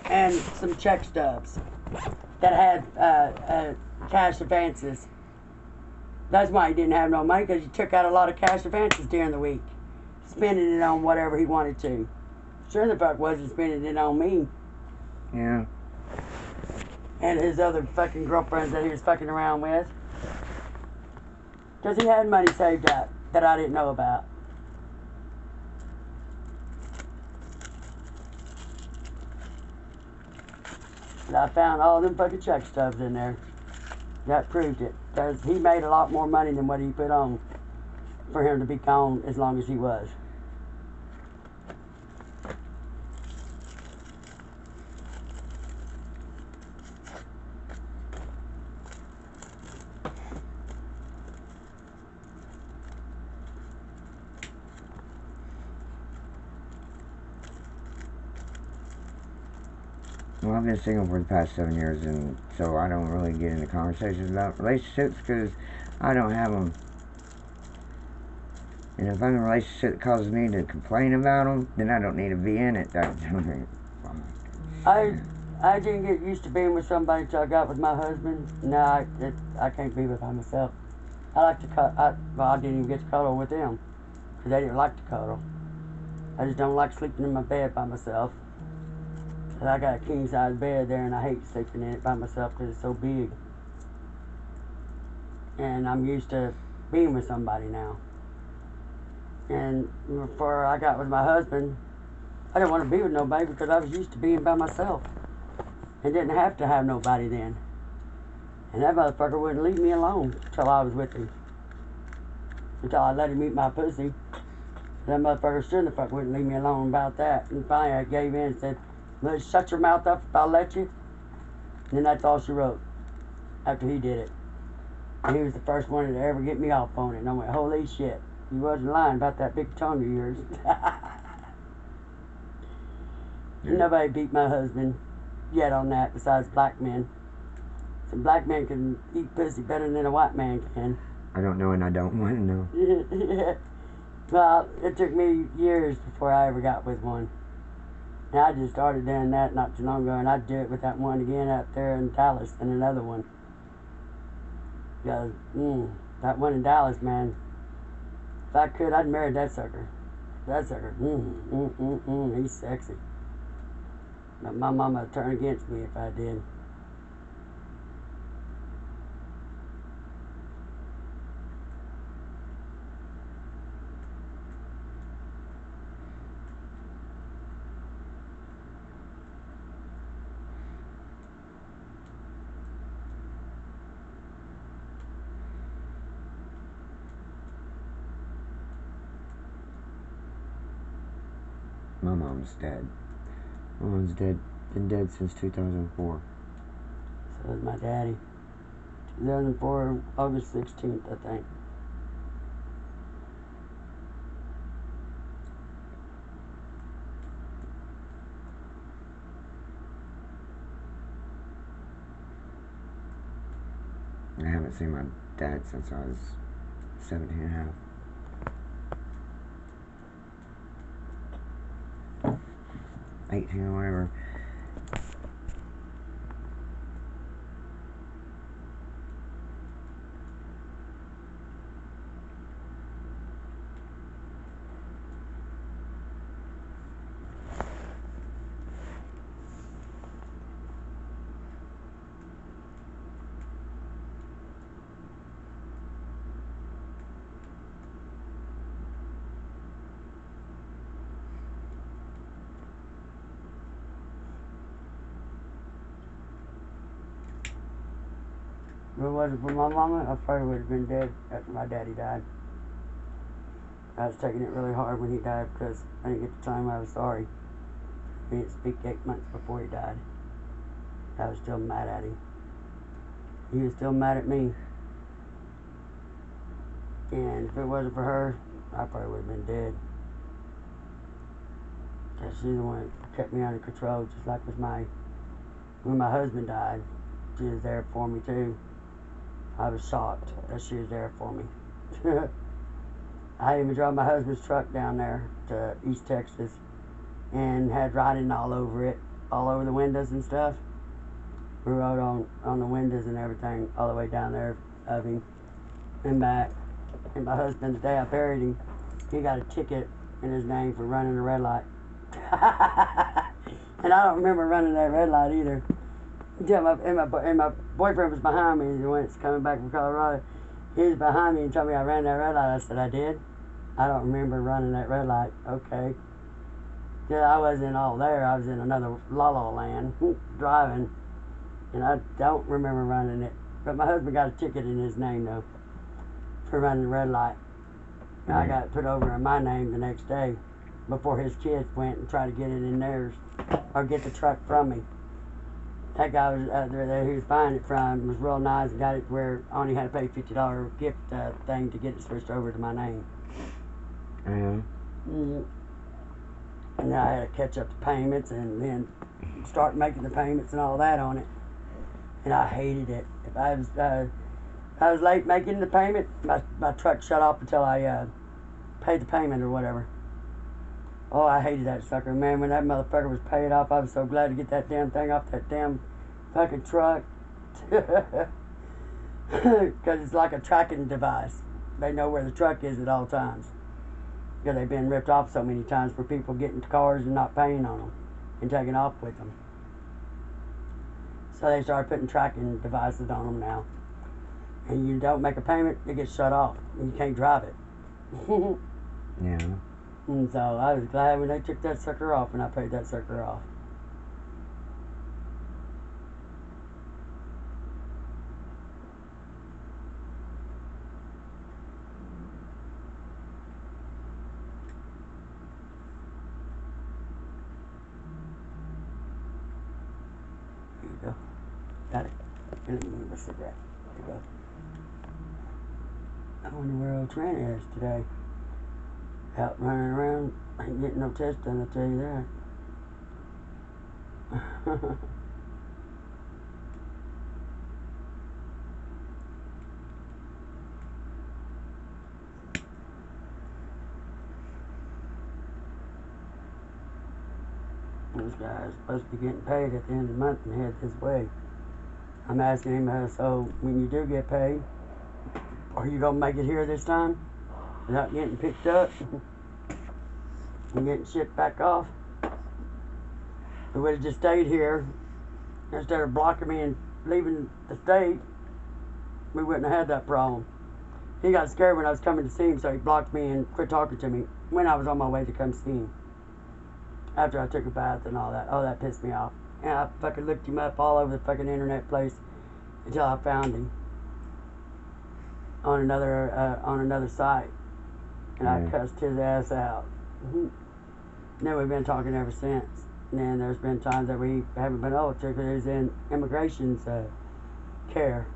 and some check stubs that had cash advances. That's why he didn't have no money, because he took out a lot of cash advances during the week, spending it on whatever he wanted to. Sure the fuck wasn't spending it on me. Yeah. And his other fucking girlfriends that he was fucking around with. Because he had money saved up that I didn't know about. And I found all them fucking check stubs in there. That proved it. Because he made a lot more money than what he put on for him to be gone as long as he was. Well, I've been single for the past 7 years, and so I don't really get into conversations about relationships because I don't have them. And if I'm in a relationship that causes me to complain about them, then I don't need to be in it. I didn't get used to being with somebody until I got with my husband. No, I can't be with myself. I like to cuddle. I didn't even get to cuddle with them because they didn't like to cuddle. I just don't like sleeping in my bed by myself. I got a king size bed there, and I hate sleeping in it by myself because it's so big. And I'm used to being with somebody now. And before I got with my husband, I didn't want to be with nobody because I was used to being by myself and didn't have to have nobody then. And that motherfucker wouldn't leave me alone until I was with him. Until I let him eat my pussy. That motherfucker sure the fuck wouldn't leave me alone about that. And finally I gave in and said, "Well, shut your mouth up if I'll let you." And then that's all she wrote after he did it. And he was the first one to ever get me off on it. And I went, holy shit. You wasn't lying about that big tongue of yours. Nobody beat my husband yet on that besides black men. Some black men can eat pussy better than a white man can. I don't know, and I don't want to know. Yeah. Well, it took me years before I ever got with one. And I just started doing that not too long ago, and I'd do it with that one again out there in Dallas and another one. Because, that one in Dallas, man, if I could, I'd marry that sucker. That sucker, he's sexy. But my mama would turn against me if I did. My mom's dead. My mom's dead. Been dead since 2004. So is my daddy. 2004, August 16th, I think. I haven't seen my dad since I was 17 and a half. or whatever. If it wasn't for my mama, I probably would have been dead after my daddy died. I was taking it really hard when he died because I didn't get to tell him I was sorry. He didn't speak 8 months before he died. I was still mad at him. He was still mad at me. And if it wasn't for her, I probably would have been dead. Because she's the one that kept me under control, just like with when my husband died. She was there for me too. I was shocked that she was there for me. I even drove my husband's truck down there to East Texas and had writing all over it all over the windows and stuff. We wrote on the windows and everything all the way down there of him and back. And my husband, the day I buried him, he got a ticket in his name for running a red light. And I don't remember running that red light either. Until my boyfriend was behind me when it's coming back from Colorado. He was behind me and told me I ran that red light. I said, I did? I don't remember running that red light. Okay. Yeah, I wasn't all there. I was in another la-la land driving. And I don't remember running it. But my husband got a ticket in his name, though, for running the red light. And I got it put over in my name the next day before his kids went and tried to get it in theirs or get the truck from me. That guy was there who was buying it from was real nice and got it where I only had to pay $50 gift thing to get it switched over to my name. Yeah. And then I had to catch up the payments and then start making the payments and all that on it. And I hated it. If I was late making the payment, my truck shut off until I paid the payment or whatever. Oh, I hated that sucker, man. When that motherfucker was paid off, I was so glad to get that damn thing off that damn fucking truck. Because it's like a tracking device. They know where the truck is at all times. Because they've been ripped off so many times for people getting to cars and not paying on them and taking off with them. So they started putting tracking devices on them now. And you don't make a payment, it gets shut off. And you can't drive it. Yeah. And so I was glad when they took that sucker off and I paid that sucker off. Here you go. Got it. Here, let me move my cigarette. There you go. I wonder where old Trina is today. Out running around, ain't getting no test done, I'll tell you that. This guy is supposed to be getting paid at the end of the month and head this way. I'm asking him, so when you do get paid, are you going to make it here this time without getting picked up and getting shipped back off? If we would have just stayed here instead of blocking me and leaving the state, we wouldn't have had that problem. He got scared when I was coming to see him, so he blocked me and quit talking to me when I was on my way to come see him. After I took a bath and all that. Oh, that pissed me off. And I fucking looked him up all over the fucking internet place until I found him on another site. And I cussed his ass out. And then we've been talking ever since. And then there's been times that we haven't been able to because he's in immigration's care.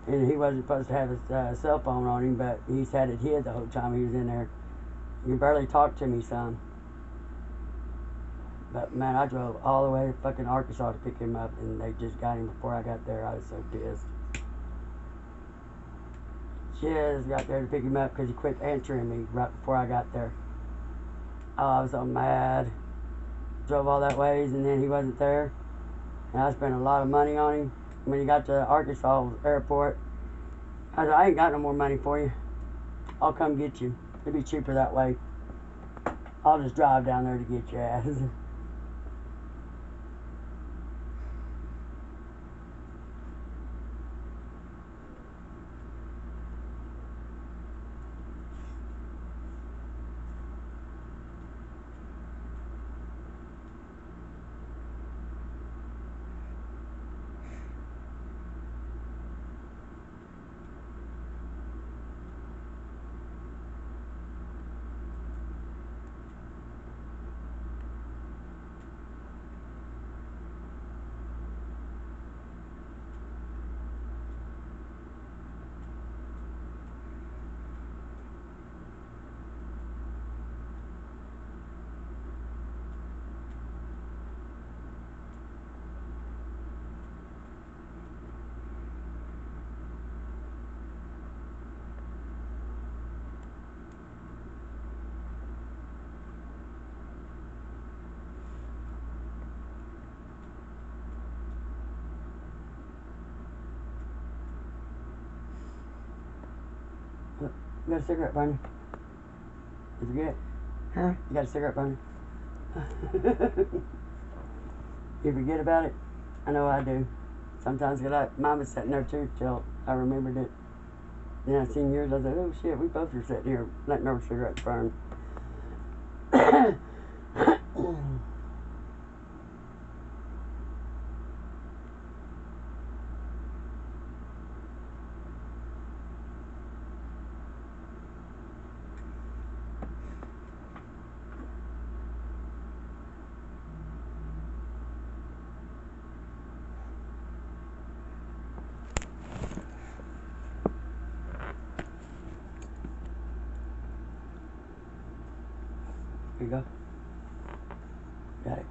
And he wasn't supposed to have his cell phone on him, but he's had it hid the whole time he was in there. He barely talked to me some. But man, I drove all the way to fucking Arkansas to pick him up, and they just got him before I got there. I was so pissed. Just got there to pick him up because he quit answering me right before I got there. Oh, I was so mad. Drove all that ways, and then he wasn't there. And I spent a lot of money on him. When he got to Arkansas airport, I said, I ain't got no more money for you. I'll come get you. It'll be cheaper that way. I'll just drive down there to get your ass. You got a cigarette burning? You forget? Huh? You got a cigarette burning? You forget about it? I know I do. Sometimes mine was sitting there too till I remembered it. Then I seen yours. I said, oh shit, we both were sitting here letting our cigarettes burn. Here you go. Got it.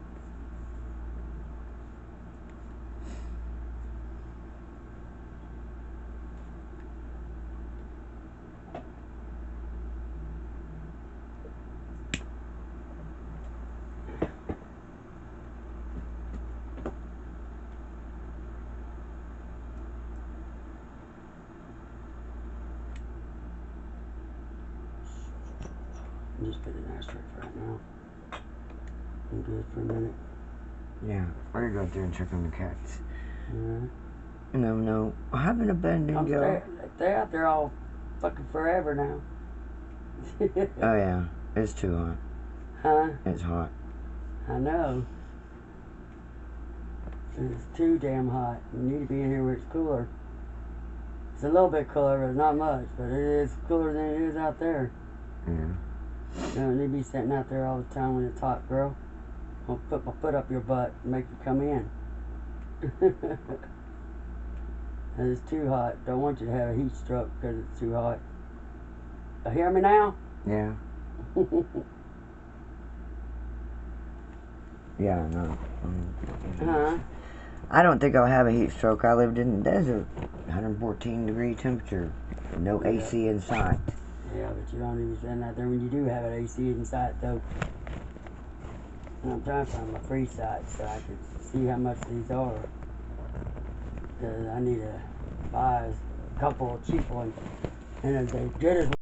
I'm just putting an asterisk right now. I'm good for a minute. Yeah, we're gonna go out there and check on the cats. Alright. No, I haven't abandoned you. They're out there all fucking forever now. Oh yeah, it's too hot. Huh? It's hot. I know. It's too damn hot. You need to be in here where it's cooler. It's a little bit cooler, but not much. But it is cooler than it is out there. Yeah. You don't need to be sitting out there all the time when it's hot, girl. I'll put my foot up your butt and make you come in. And it's too hot. Don't want you to have a heat stroke because it's too hot. You hear me now? Yeah. Yeah, no. Huh? I don't think I'll have a heat stroke. I lived in the desert. 114 degree temperature. No Yeah. AC in sight. Yeah, but you don't even stand out there when you do have an AC inside, though. And I'm trying to find my free site so I can see how much these are. Because I need to buy a couple of cheap ones. And if they're good as